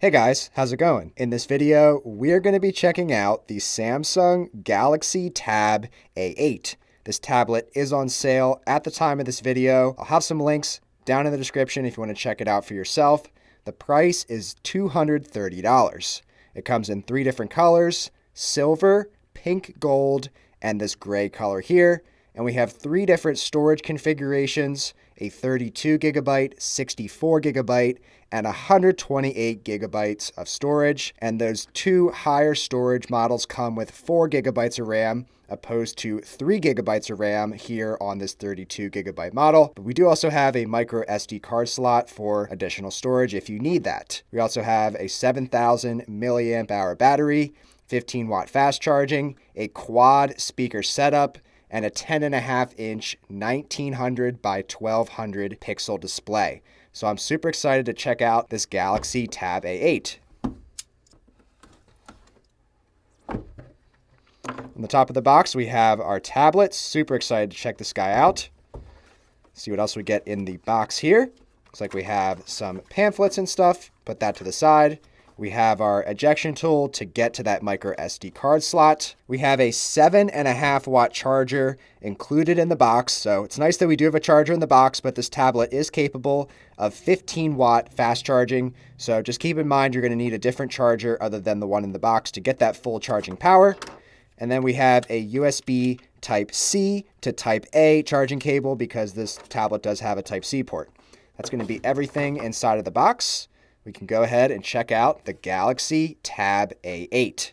Hey guys, how's it going? In this video, we're going to be checking out the Samsung Galaxy Tab A8. This tablet is on sale at the time of this video. I'll have some links down in the description if you want to check it out for yourself. The price is $230. It comes in 3 different colors: silver, pink gold, and this gray color here. And we have 3 different storage configurations: a 32 gigabyte, 64 gigabyte, and 128 gigabytes of storage. And those 2 higher storage models come with 4 gigabytes of RAM, opposed to 3 gigabytes of RAM here on this 32 gigabyte model. But we do also have a micro SD card slot for additional storage if you need that. We also have a 7,000 milliamp hour battery, 15 watt fast charging, a quad speaker setup, and a 10.5-inch 1900 by 1200 pixel display. So I'm super excited to check out this Galaxy Tab A8. On the top of the box, we have our tablet. Super excited to check this guy out. See what else we get in the box here. Looks like we have some pamphlets and stuff. Put that to the side. We have our ejection tool to get to that micro SD card slot. We have a 7.5 watt charger included in the box. So it's nice that we do have a charger in the box, but this tablet is capable of 15 watt fast charging. So just keep in mind, you're going to need a different charger other than the one in the box to get that full charging power. And then we have a USB Type-C to Type-A charging cable because this tablet does have a Type-C port. That's going to be everything inside of the box. We can go ahead and check out the Galaxy Tab A8.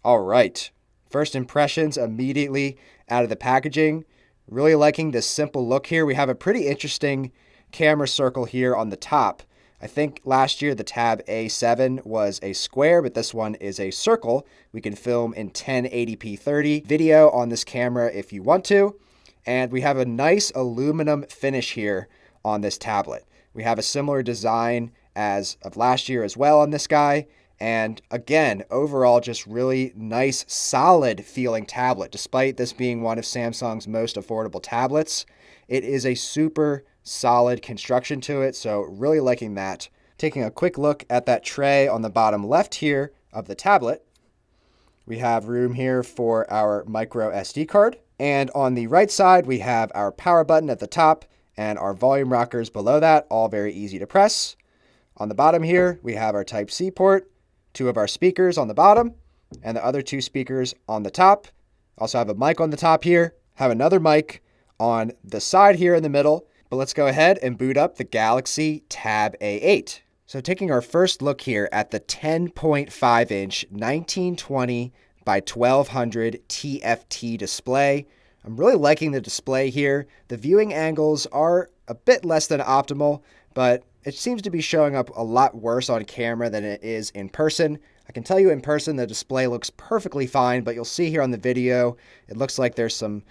All right, first impressions immediately out of the packaging. Really liking this simple look here. We have a pretty interesting camera circle here on the top. I think last year the Tab A7 was a square, but this one is a circle. We can film in 1080p 30 video on this camera if you want to. And we have a nice aluminum finish here on this tablet. We have a similar design as of last year as well on this guy. And again, overall, just really nice, solid feeling tablet. Despite this being one of Samsung's most affordable tablets, it is a super solid construction to it. So really liking that. Taking a quick look at that tray on the bottom left here of the tablet, we have room here for our micro SD card. And on the right side, we have our power button at the top and our volume rockers below that, all very easy to press. On the bottom here, we have our Type-C port, 2 of our speakers on the bottom, and the other 2 speakers on the top. Also have a mic on the top here, have another mic on the side here in the middle. But let's go ahead and boot up the Galaxy Tab A8. So taking our first look here at the 10.5-inch 1920 by 1200 TFT display. I'm really liking the display here. The viewing angles are a bit less than optimal, but it seems to be showing up a lot worse on camera than it is in person. I can tell you in person the display looks perfectly fine, but you'll see here on the video, it looks like there's some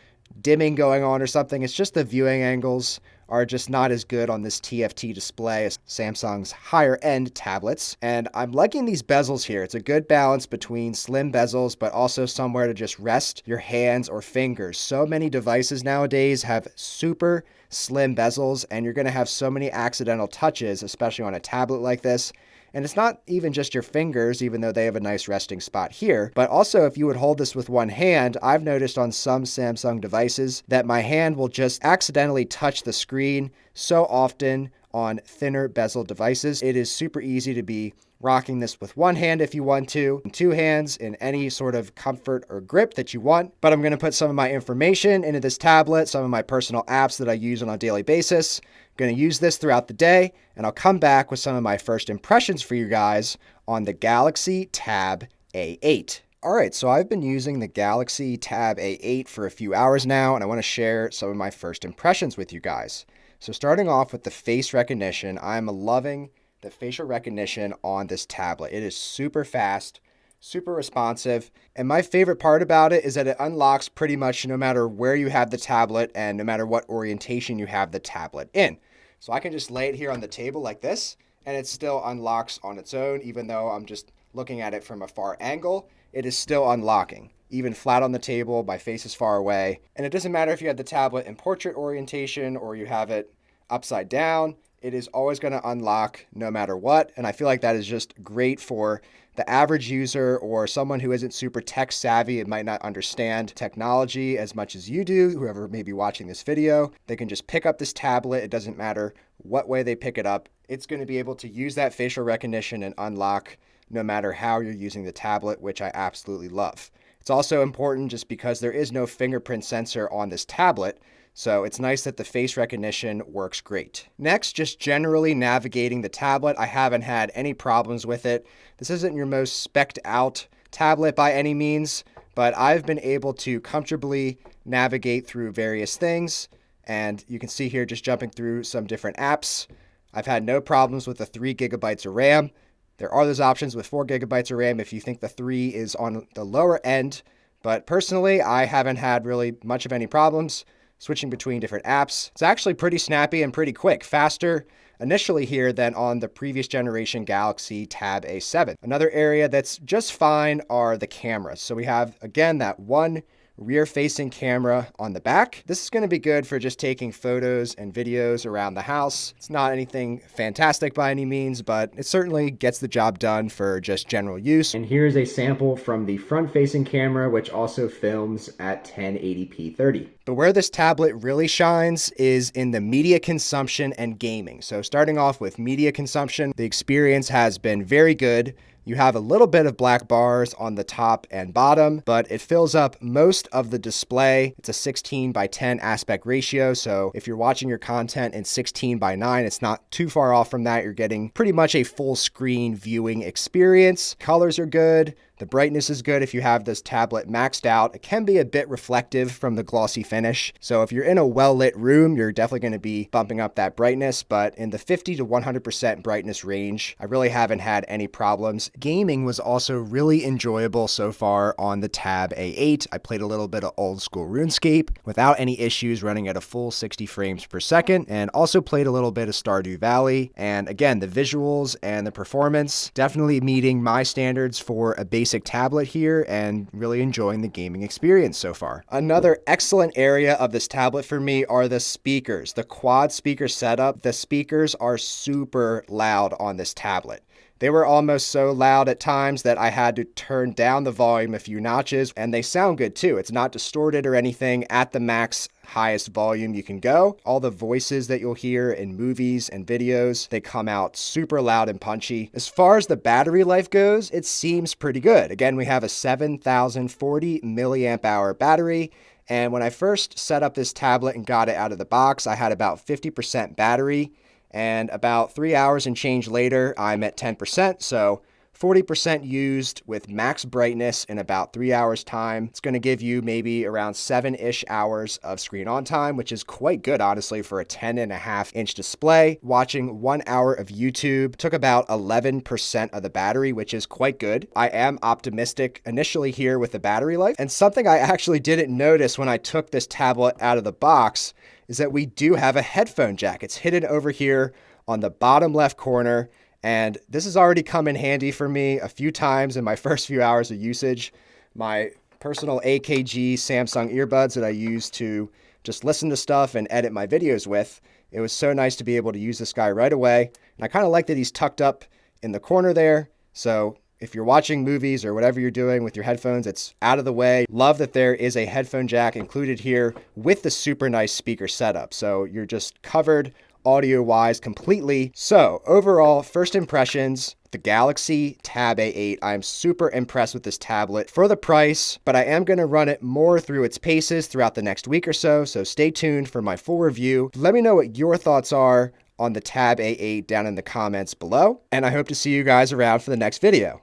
dimming going on or something. It's just the viewing angles are just not as good on this TFT display as Samsung's higher end tablets. And I'm liking these bezels here. It's a good balance between slim bezels, but also somewhere to just rest your hands or fingers. So many devices nowadays have super slim bezels, and you're going to have so many accidental touches, especially on a tablet like this. And it's not even just your fingers, even though they have a nice resting spot here. But also, if you would hold this with one hand, I've noticed on some Samsung devices that my hand will just accidentally touch the screen so often on thinner bezel devices. It is super easy to be rocking this with one hand if you want to, and 2 hands in any sort of comfort or grip that you want. But I'm going to put some of my information into this tablet, some of my personal apps that I use on a daily basis. I'm going to use this throughout the day, and I'll come back with some of my first impressions for you guys on the Galaxy Tab A8. All right, so I've been using the Galaxy Tab A8 for a few hours now, and I want to share some of my first impressions with you guys. So starting off with the face recognition, I'm loving the facial recognition on this tablet. It is super fast, super responsive, and my favorite part about it is that it unlocks pretty much no matter where you have the tablet and no matter what orientation you have the tablet in. So I can just lay it here on the table like this, and it still unlocks on its own. Even though I'm just looking at it from a far angle, it is still unlocking. Even flat on the table, my face is far away. And it doesn't matter if you have the tablet in portrait orientation or you have it upside down, It is always going to unlock no matter what. And I feel like that is just great for the average user or someone who isn't super tech savvy and might not understand technology as much as you do, whoever may be watching this video. They can just pick up this tablet. It doesn't matter what way they pick it up. It's going to be able to use that facial recognition and unlock no matter how you're using the tablet, which I absolutely love. It's also important just because there is no fingerprint sensor on this tablet, so it's nice that the face recognition works great. Next, just generally navigating the tablet. I haven't had any problems with it. This isn't your most spec'd out tablet by any means, but I've been able to comfortably navigate through various things. And you can see here just jumping through some different apps. I've had no problems with the 3 gigabytes of RAM. There are those options with 4 gigabytes of RAM if you think the 3 is on the lower end. But personally, I haven't had really much of any problems switching between different apps. It's actually pretty snappy and pretty quick, faster initially here than on the previous generation Galaxy Tab A7. Another area that's just fine are the cameras. So we have, again, that one rear-facing camera on the back. This is going to be good for just taking photos and videos around the house. It's not anything fantastic by any means, but it certainly gets the job done for just general use. And here's a sample from the front-facing camera, which also films at 1080p 30. But where this tablet really shines is in the media consumption and gaming. So starting off with media consumption, the experience has been very good. You have a little bit of black bars on the top and bottom, but it fills up most of the display. It's a 16:10 aspect ratio, so if you're watching your content in 16:9, it's not too far off from that. You're getting pretty much a full screen viewing experience. Colors are good. The brightness is good if you have this tablet maxed out. It can be a bit reflective from the glossy finish. So if you're in a well-lit room, you're definitely going to be bumping up that brightness, but in the 50 to 100% brightness range, I really haven't had any problems. Gaming was also really enjoyable so far on the Tab A8. I played a little bit of old school RuneScape without any issues running at a full 60 frames per second, and also played a little bit of Stardew Valley. And again, the visuals and the performance definitely meeting my standards for a basic tablet here, and really enjoying the gaming experience so far. Another excellent area of this tablet for me are the speakers. The quad speaker setup. The speakers are super loud on this tablet. They were almost so loud at times that I had to turn down the volume a few notches, and they sound good too. It's not distorted or anything at the max highest volume you can go. All the voices that you'll hear in movies and videos, they come out super loud and punchy. As far as the battery life goes, it seems pretty good. Again, we have a 7,040 milliamp hour battery. And when I first set up this tablet and got it out of the box, I had about 50% battery. And about 3 hours and change later, I'm at 10%. So 40% used with max brightness in about 3 hours time. It's going to give you maybe around 7-ish hours of screen on time, which is quite good, honestly, for a 10.5-inch display. Watching 1 hour of YouTube took about 11% of the battery, which is quite good. I am optimistic initially here with the battery life. And something I actually didn't notice when I took this tablet out of the box is that we do have a headphone jack. It's hidden over here on the bottom left corner. And this has already come in handy for me a few times in my first few hours of usage. My personal AKG Samsung earbuds that I use to just listen to stuff and edit my videos with. It was so nice to be able to use this guy right away. And I kind of like that he's tucked up in the corner there. So if you're watching movies or whatever you're doing with your headphones, it's out of the way. Love that there is a headphone jack included here with the super nice speaker setup. So you're just covered audio-wise completely. So overall, first impressions, the Galaxy Tab A8. I'm super impressed with this tablet for the price, but I am going to run it more through its paces throughout the next week or so. So stay tuned for my full review. Let me know what your thoughts are on the Tab A8 down in the comments below. And I hope to see you guys around for the next video.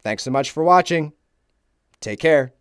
Thanks so much for watching. Take care.